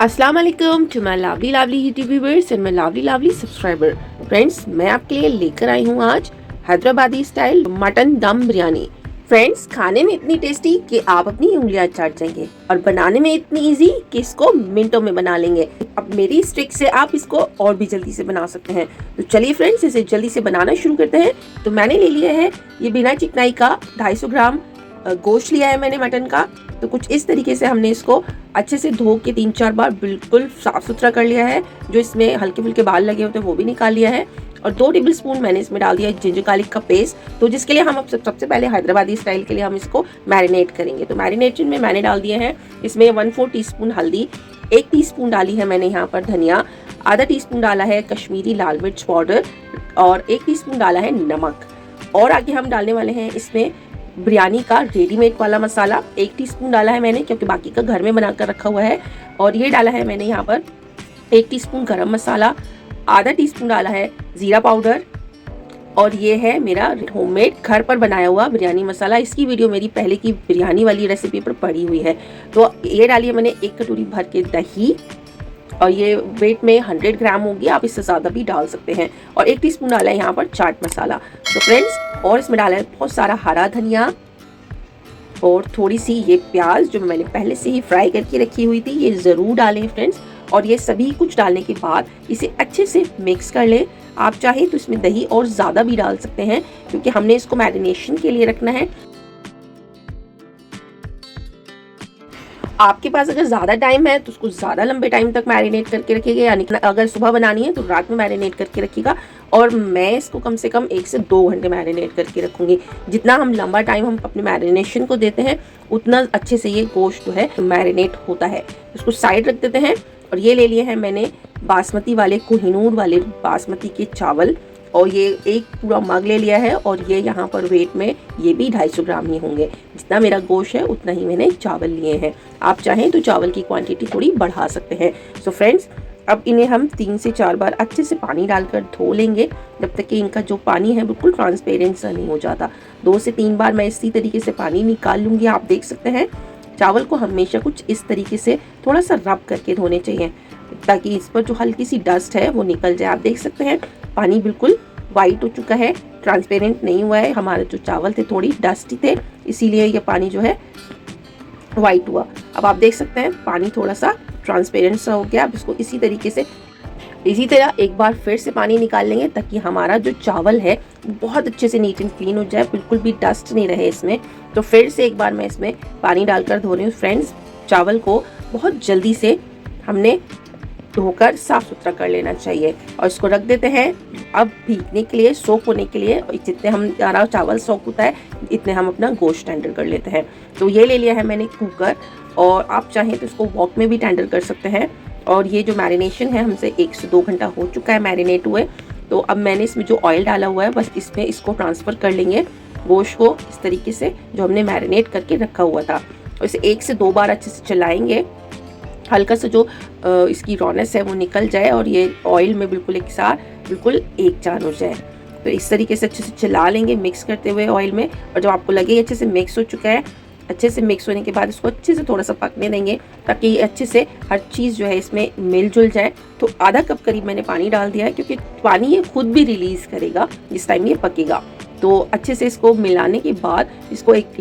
अस्सलाम वालेकुम to my lovely YouTube viewers and my lovely subscriber. Friends, मैं आपके लिए लेकर आई हूँ आज हैदराबादी स्टाइल मटन दम बिरयानी। फ्रेंड्स, खाने में इतनी टेस्टी कि आप अपनी उंगलियां चाट जाएंगे और बनाने में इतनी इजी कि इसको मिनटों में बना लेंगे। अब मेरी इस ट्रिक से आप इसको और भी जल्दी से बना सकते हैं। तो चलिए फ्रेंड्स, इसे जल्दी से बनाना शुरू करते हैं। तो मैंने ले लिया है ये बिना चिकनाई का 250 ग्राम गोश्त लिया है मैंने मटन का। तो कुछ इस तरीके से हमने इसको अच्छे से धो के 3-4 बार बिल्कुल साफ सुथरा कर लिया है। जो इसमें हल्के फुल्के बाल लगे होते हैं वो भी निकाल लिया है। और 2 टेबल स्पून मैंने इसमें डाल दिया जिंजर गार्लिक का पेस्ट। तो जिसके लिए हम अब सबसे पहले हैदराबादी स्टाइल के लिए हम इसको मैरिनेट करेंगे। तो मैरिनेशन में मैंने डाल दिए हैं इसमें 1/4 टीस्पून हल्दी, 1 टीस्पून डाली है मैंने यहाँ पर धनिया, आधा टीस्पून डाला है कश्मीरी लाल मिर्च पाउडर और 1 टीस्पून डाला है नमक। और आगे हम डालने वाले हैं इसमें बिरयानी का रेडीमेड वाला मसाला। 1 टीस्पून डाला है मैंने क्योंकि बाकी का घर में बनाकर रखा हुआ है। और ये डाला है मैंने यहाँ पर 1 टीस्पून गरम मसाला, आधा टीस्पून डाला है जीरा पाउडर और ये है मेरा होममेड घर पर बनाया हुआ बिरयानी मसाला। इसकी वीडियो मेरी पहले की बिरयानी वाली रेसिपी पर पड़ी हुई है। तो ये डालिए मैंने 1 कटोरी भर के दही और ये वेट में 100 ग्राम होगी, आप इससे ज़्यादा भी डाल सकते हैं। और 1 टीस्पून डाला है यहाँ पर चाट मसाला। तो फ्रेंड्स, और इसमें डाला है बहुत सारा हरा धनिया और थोड़ी सी ये प्याज जो मैंने पहले से ही फ्राई करके रखी हुई थी, ये ज़रूर डालें फ्रेंड्स। और ये सभी कुछ डालने के बाद इसे अच्छे से मिक्स कर लें। आप चाहें तो इसमें दही और ज़्यादा भी डाल सकते हैं क्योंकि हमने इसको मैरिनेशन के लिए रखना है। आपके पास अगर ज़्यादा टाइम है तो उसको ज़्यादा लंबे टाइम तक मैरिनेट करके रखिएगा, यानी कि अगर सुबह बनानी है तो रात में मैरिनेट करके रखिएगा। और मैं इसको कम से कम 1 से 2 घंटे मैरिनेट करके रखूँगी। जितना हम लंबा टाइम हम अपने मैरिनेशन को देते हैं उतना अच्छे से ये गोश्त जो है मैरिनेट होता है। इसको साइड रख देते हैं। और ये ले लिए हैं मैंने बासमती वाले कोहिनूर वाले बासमती के चावल और ये एक पूरा मग ले लिया है। और ये यहाँ पर वेट में ये भी 250 ग्राम ही होंगे। जितना मेरा गोश्त है उतना ही मैंने चावल लिए हैं। आप चाहें तो चावल की क्वांटिटी थोड़ी बढ़ा सकते हैं। सो फ्रेंड्स, अब इन्हें हम 3 से 4 बार अच्छे से पानी डालकर धो लेंगे जब तक कि इनका जो पानी है बिल्कुल ट्रांसपेरेंट सा नहीं हो जाता। 2 से 3 बार मैं इसी तरीके से पानी निकाल लूँगी। आप देख सकते हैं चावल को हमेशा कुछ इस तरीके से थोड़ा सा रब करके धोने चाहिए ताकि इस पर जो हल्की सी डस्ट है वो निकल जाए। आप देख सकते हैं पानी बिल्कुल वाइट हो चुका है, ट्रांसपेरेंट नहीं हुआ है। हमारे जो चावल थे थोड़ी डस्टी थे, इसीलिए ये पानी जो है वाइट हुआ। अब आप देख सकते हैं पानी थोड़ा सा ट्रांसपेरेंट सा हो गया। अब इसको इसी तरह एक बार फिर से पानी निकाल लेंगे ताकि हमारा जो चावल है बहुत अच्छे से नीट एंड क्लीन हो जाए, बिल्कुल भी डस्ट नहीं रहे इसमें। तो फिर से एक बार मैं इसमें पानी डालकर धो रही हूँ। फ्रेंड्स, चावल को बहुत जल्दी से हमने धोकर साफ सुथरा कर लेना चाहिए और इसको रख देते हैं अब भीगने के लिए, सोक होने के लिए। जितने हमारा चावल सोक होता है इतने हम अपना गोश्त टेंडर कर लेते हैं। तो ये ले लिया है मैंने कुकर और आप चाहें तो इसको वॉक में भी टेंडर कर सकते हैं। और ये जो मैरिनेशन है हमसे 1 से 2 घंटा हो चुका है मैरिनेट हुए। तो अब मैंने इसमें जो ऑयल डाला हुआ है बस इसमें इसको ट्रांसफ़र कर लेंगे गोश्त को इस तरीके से जो हमने मैरिनेट करके रखा हुआ था। और इसे 1 से 2 बार अच्छे से चलाएंगे, हल्का सा जो इसकी रॉनेस है वो निकल जाए और ये ऑयल में बिल्कुल एक साथ बिल्कुल एक जान हो जाए। तो इस तरीके से अच्छे से चला लेंगे मिक्स करते हुए ऑयल में। और जब आपको लगे अच्छे से मिक्स हो चुका है, अच्छे से मिक्स होने के बाद इसको अच्छे से थोड़ा सा पकने देंगे ताकि ये अच्छे से हर चीज़ जो है इसमें मिलजुल जाए। तो आधा कप करीब मैंने पानी डाल दिया है क्योंकि पानी ये खुद भी रिलीज़ करेगा जिस टाइम ये पकेगा। तो अच्छे से इसको मिलाने के बाद इसको एक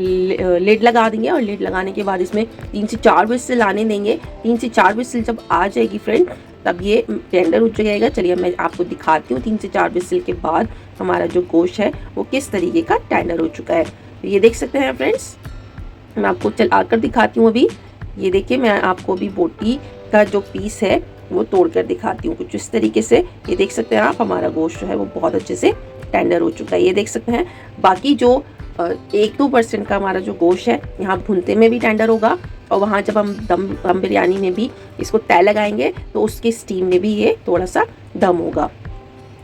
लिड लगा देंगे और लिड लगाने के बाद इसमें 3 से 4 विसिल आने देंगे। 3 से 4 विसिल जब आ जाएगी फ्रेंड तब ये टेंडर हो जाएगा। चलिए मैं आपको दिखाती हूँ 3 से 4 विसिल के बाद हमारा जो गोश्त है वो किस तरीके का टेंडर हो चुका है। तो ये देख सकते हैं फ्रेंड्स, मैं आपको चला कर दिखाती हूँ। अभी ये देखिए, मैं आपको अभी बोटी का जो पीस है वो तोड़ कर दिखाती हूँ कुछ इस तरीके से। ये देख सकते हैं आप, हमारा गोश्त जो है वो बहुत अच्छे से टेंडर हो चुका है। ये देख सकते हैं बाकी जो 1-2% का हमारा जो गोश्त है यहाँ भुनते में भी टेंडर होगा और वहाँ जब हम दम बिरयानी में भी इसको तय लगाएंगे तो उसके स्टीम में भी ये थोड़ा सा दम होगा,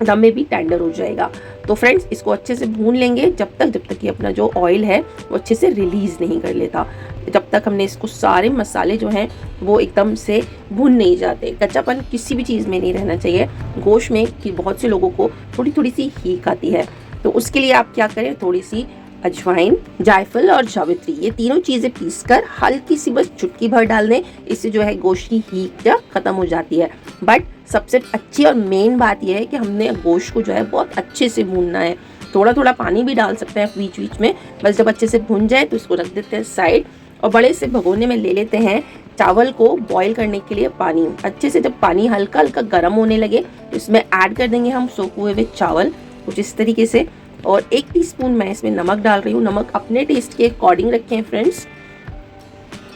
दम में भी टेंडर हो जाएगा। तो फ्रेंड्स, इसको अच्छे से भून लेंगे जब तक ये अपना जो ऑयल है वो अच्छे से रिलीज़ नहीं कर लेता। जब तक हमने इसको सारे मसाले जो हैं वो एकदम से भून नहीं जाते। कच्चापन किसी भी चीज़ में नहीं रहना चाहिए। गोश्त में कि बहुत से लोगों को थोड़ी सी हीक आती है, तो उसके लिए आप क्या करें, थोड़ी सी अजवाइन, जायफल और जावित्री, ये तीनों चीज़ें पीसकर हल्की सी बस चुटकी भर डाल दें। इससे जो है गोश्त की हीट खत्म हो जाती है। बट सबसे अच्छी और मेन बात यह है कि हमने गोश्त को जो है बहुत अच्छे से भूनना है। थोड़ा थोड़ा पानी भी डाल सकते हैं बीच बीच में, बस जब अच्छे से भुन जाए तो इसको रख देते हैं साइड और बड़े से भगोने में ले लेते हैं चावल को बॉईल करने के लिए पानी। अच्छे से जब पानी हल्का हल्का गर्म होने लगे तो इसमें ऐड कर देंगे हम सोखे हुए चावल कुछ इस तरीके से। और 1 टीस्पून मैं इसमें नमक डाल रही हूँ। नमक अपने टेस्ट के अकॉर्डिंग रखें फ्रेंड्स।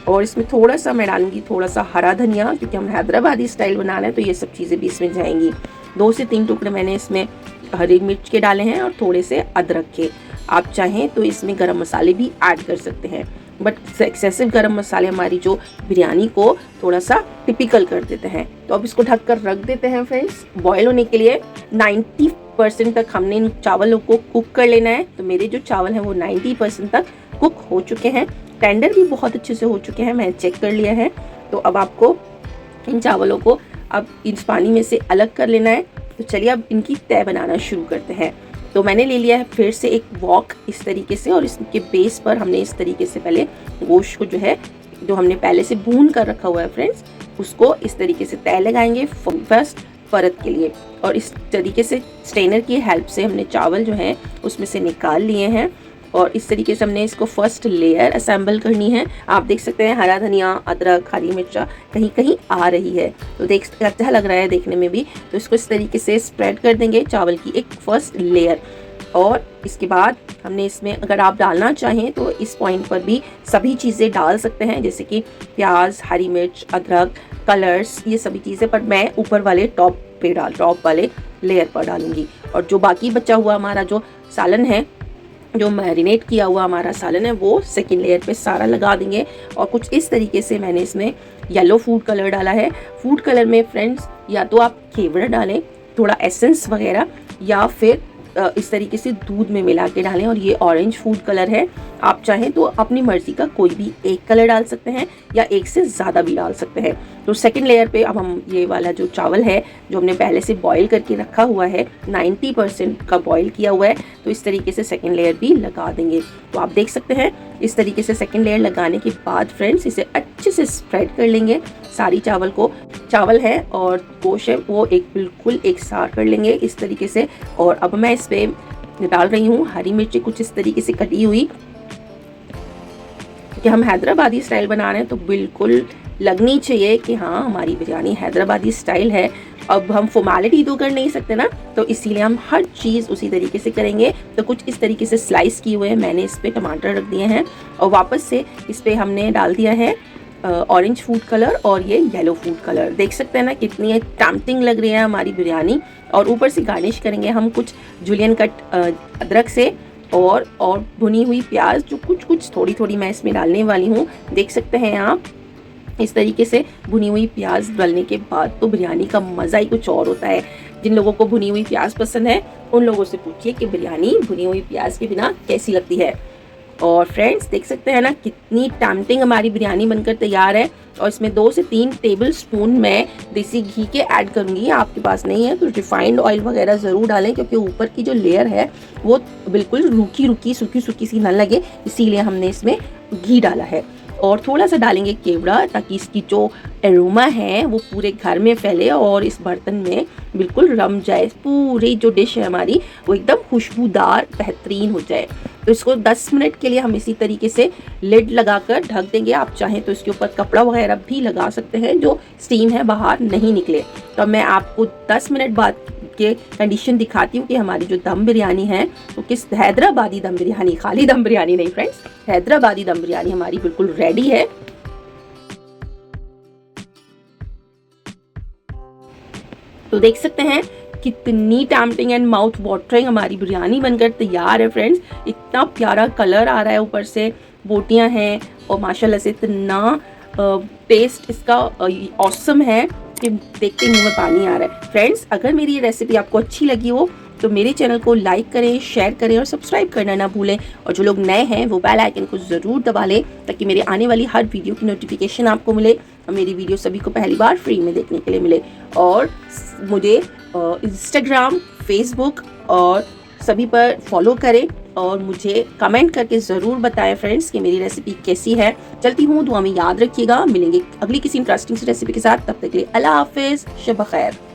और इसमें थोड़ा सा मैं डालूंगी थोड़ा सा हरा धनिया, क्योंकि हम हैदराबादी स्टाइल बना रहे हैं तो ये सब चीज़ें भी इसमें जाएंगी। 2 से 3 टुकड़े मैंने इसमें हरी मिर्च के डाले हैं और थोड़े से अदरक के। आप चाहें तो इसमें गरम मसाले भी ऐड कर सकते हैं, बट एक्सेसिव गरम मसाले हमारी जो बिरयानी को थोड़ा सा टिपिकल कर देते हैं। तो अब इसको ढककर रख देते हैं फ्रेंड्स बॉयल होने के लिए। 90% तक हमने इन चावलों को कुक कर लेना है। तो मेरे जो चावल हैं वो 90% तक कुक हो चुके हैं, टेंडर भी बहुत अच्छे से हो चुके हैं, मैंने चेक कर लिया है। तो अब आपको इन चावलों को अब इस पानी में से अलग कर लेना है। तो चलिए अब इनकी तय बनाना शुरू करते हैं। तो मैंने ले लिया है फिर से एक वॉक इस तरीके से, और इसके बेस पर हमने इस तरीके से पहले गोश्त को जो है जो हमने पहले से भून कर रखा हुआ है फ्रेंड्स, उसको इस तरीके से तय लगाएंगे फर्स्ट परत के लिए। और इस तरीके से स्ट्रेनर की हेल्प से हमने चावल जो हैं उसमें से निकाल लिए हैं और इस तरीके से हमने इसको फर्स्ट लेयर असेंबल करनी है। आप देख सकते हैं हरा धनिया, अदरक, हरी मिर्चा कहीं कहीं आ रही है, तो अच्छा लग रहा है देखने में भी। तो इसको इस तरीके से स्प्रेड कर देंगे चावल की एक फर्स्ट लेयर। और इसके बाद हमने इसमें अगर आप डालना चाहें तो इस पॉइंट पर भी सभी चीज़ें डाल सकते हैं, जैसे कि प्याज, हरी मिर्च, अदरक, कलर्स, ये सभी चीज़ें, पर मैं ऊपर वाले टॉप वाले लेयर पर डालूंगी। और जो बाकी बचा हुआ हमारा जो सालन है, जो मैरिनेट किया हुआ हमारा सालन है, वो सेकेंड लेयर पे सारा लगा देंगे। और कुछ इस तरीके से मैंने इसमें येलो फूड कलर डाला है। फूड कलर में फ्रेंड्स या तो आप केवड़ा डालें, थोड़ा एसेंस वगैरह, या फिर इस तरीके से दूध में मिला के डालें। और ये ऑरेंज फूड कलर है, आप चाहें तो अपनी मर्जी का कोई भी एक कलर डाल सकते हैं या एक से ज़्यादा भी डाल सकते हैं। तो सेकंड लेयर पे अब हम ये वाला जो चावल है जो हमने पहले से बॉईल करके रखा हुआ है, 90% का बॉईल किया हुआ है, तो इस तरीके से सेकंड लेयर भी लगा देंगे। तो आप देख सकते हैं इस तरीके से सेकंड लेयर लगाने के बाद फ्रेंड्स इसे अच्छे से स्प्रेड कर लेंगे सारी चावल है और गोश्त है वो एक बिल्कुल एक साथ कर लेंगे इस तरीके से। और अब मैं इस पे डाल रही हूँ हरी मिर्ची कुछ इस तरीके से कटी हुई, कि हम हैदराबादी स्टाइल बना रहे हैं तो बिल्कुल लगनी चाहिए कि हाँ हमारी बिरयानी हैदराबादी स्टाइल है। अब हम फॉर्मेलिटी तो कर नहीं सकते ना, तो इसीलिए हम हर चीज़ उसी तरीके से करेंगे। तो कुछ इस तरीके से स्लाइस किए हुए मैंने इस पे टमाटर रख दिए हैं और वापस से इस पे हमने डाल दिया है ऑरेंज फूड कलर और ये येलो फूड कलर। देख सकते हैं ना कितनी टेम्पटिंग लग रही है हमारी बिरयानी। और ऊपर से गार्निश करेंगे हम कुछ जुलियन कट अदरक से और भुनी हुई प्याज, जो कुछ थोड़ी थोड़ी मैं इसमें डालने वाली हूँ। देख सकते हैं आप इस तरीके से भुनी हुई प्याज डालने के बाद तो बिरयानी का मज़ा ही कुछ और होता है। जिन लोगों को भुनी हुई प्याज पसंद है उन लोगों से पूछिए कि बिरयानी भुनी हुई प्याज के बिना कैसी लगती है। और फ्रेंड्स देख सकते हैं ना कितनी टेम्पटिंग हमारी बिरयानी बनकर तैयार है। और इसमें 2 से 3 टेबल स्पून मैं देसी घी के ऐड करूँगी। आपके पास नहीं है तो रिफाइंड ऑयल वगैरह ज़रूर डालें, क्योंकि ऊपर की जो लेयर है वो बिल्कुल रूखी सूखी सी ना लगे, इसीलिए हमने इसमें घी डाला है। और थोड़ा सा डालेंगे केवड़ा, ताकि इसकी जो एरोमा है वो पूरे घर में फैले और इस बर्तन में बिल्कुल रम जाए। पूरी जो डिश है हमारी वो एकदम खुशबूदार बेहतरीन हो जाए। तो इसको 10 मिनट के लिए हम इसी तरीके से लिड लगाकर ढक देंगे। आप चाहें तो इसके ऊपर कपड़ा वगैरह भी लगा सकते हैं जो स्टीम है बाहर नहीं निकले। तो मैं आपको 10 मिनट बाद के कंडीशन दिखाती हूँ कि हमारी जो दम बिरयानी है वो किस हैदराबादी दम बिरयानी, खाली दम बिरयानी नहीं फ्रेंड्स, हैदराबादी दम बिरयानी हमारी बिल्कुल रेडी है। तो देख सकते हैं कितनी टेम्पटिंग एंड माउथ वाटरिंग हमारी बिरयानी बनकर तैयार है फ्रेंड्स। इतना प्यारा कलर आ रहा है, ऊपर से बोटियां हैं और माशाल्लाह से इतना टेस्ट इसका ऑसम है कि देखते मुंह में पानी आ रहा है। फ्रेंड्स अगर मेरी ये रेसिपी आपको अच्छी लगी हो तो मेरे चैनल को लाइक करें, शेयर करें और सब्सक्राइब करना ना भूलें। और जो लोग नए हैं वो बेल आइकन को ज़रूर दबा लें ताकि मेरे आने वाली हर वीडियो की नोटिफिकेशन आपको मिले और मेरी वीडियो सभी को पहली बार फ्री में देखने के लिए मिले। और मुझे इंस्टाग्राम, फेसबुक और सभी पर फॉलो करें और मुझे कमेंट करके ज़रूर बताएं फ्रेंड्स कि मेरी रेसिपी कैसी है। चलती हूँ, दुआ में याद रखिएगा। मिलेंगे अगली किसी इंटरेस्टिंग सी रेसिपी के साथ, तब तक के लिए अल्लाह हाफिज़, शब खैर।